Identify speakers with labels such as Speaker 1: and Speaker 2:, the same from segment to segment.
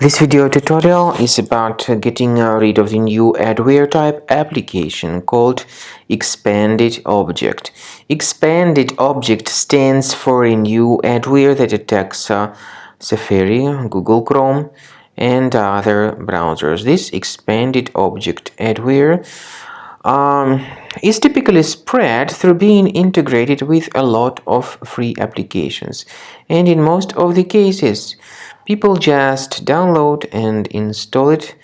Speaker 1: This video tutorial is about getting rid of the new adware type application called ExpandedObject. ExpandedObject stands for a new adware that attacks Safari, Google Chrome, and other browsers. This ExpandedObject adware is typically spread through being integrated with a lot of free applications, and in most of the cases people just download and install it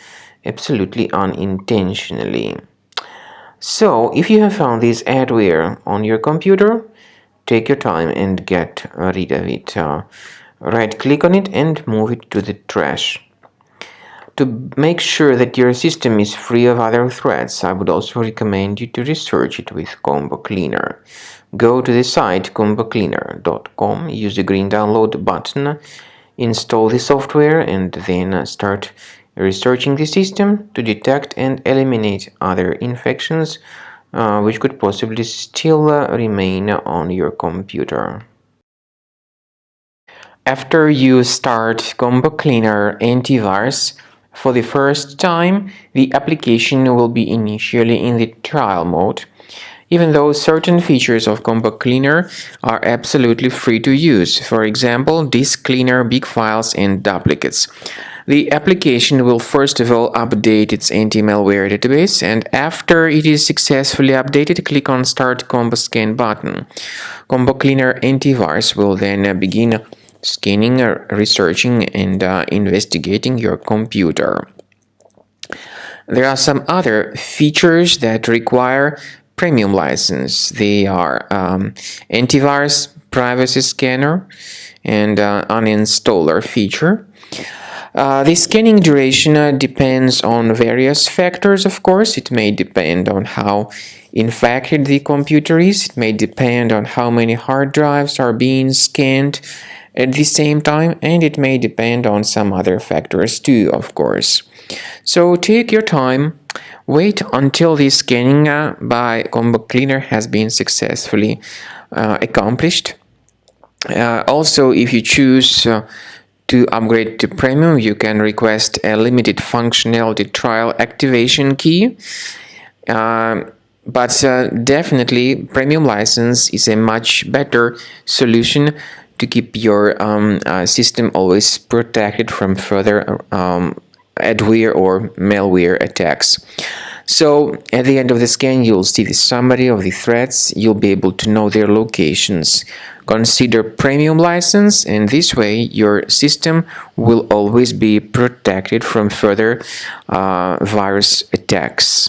Speaker 1: absolutely unintentionally. So if you have found this adware on your computer, take your time and get rid of it. Right click on it and move it to the trash. To make sure that your system is free of other threats, I would also recommend you to research it with Combo Cleaner. Go to the site combocleaner.com, use the green download button, install the software, and then start researching the system to detect and eliminate other infections which could possibly still remain on your computer. After you start Combo Cleaner antivirus, for the first time, the application will be initially in the trial mode, even though certain features of Combo Cleaner are absolutely free to use. For example, disk cleaner, big files, and duplicates. The application will first of all update its anti-malware database, and after it is successfully updated, click on Start Combo Scan button. Combo Cleaner antivirus will then begin scanning, researching, and investigating your computer. There are some other features that require premium license. They are antivirus, privacy scanner, and uninstaller feature. The scanning duration depends on various factors, of course. It may depend on how infected the computer is. It may depend on how many hard drives are being scanned at the same time, and it may depend on some other factors too, of course. So take your time, wait until the scanning by Combo Cleaner has been successfully accomplished. Also, if you choose to upgrade to premium, you can request a limited functionality trial activation key. But definitely premium license is a much better solution to keep your system always protected from further adware or malware attacks. So at the end of the scan, you'll see the summary of the threats. You'll be able to know their locations. Consider premium license, and this way your system will always be protected from further virus attacks.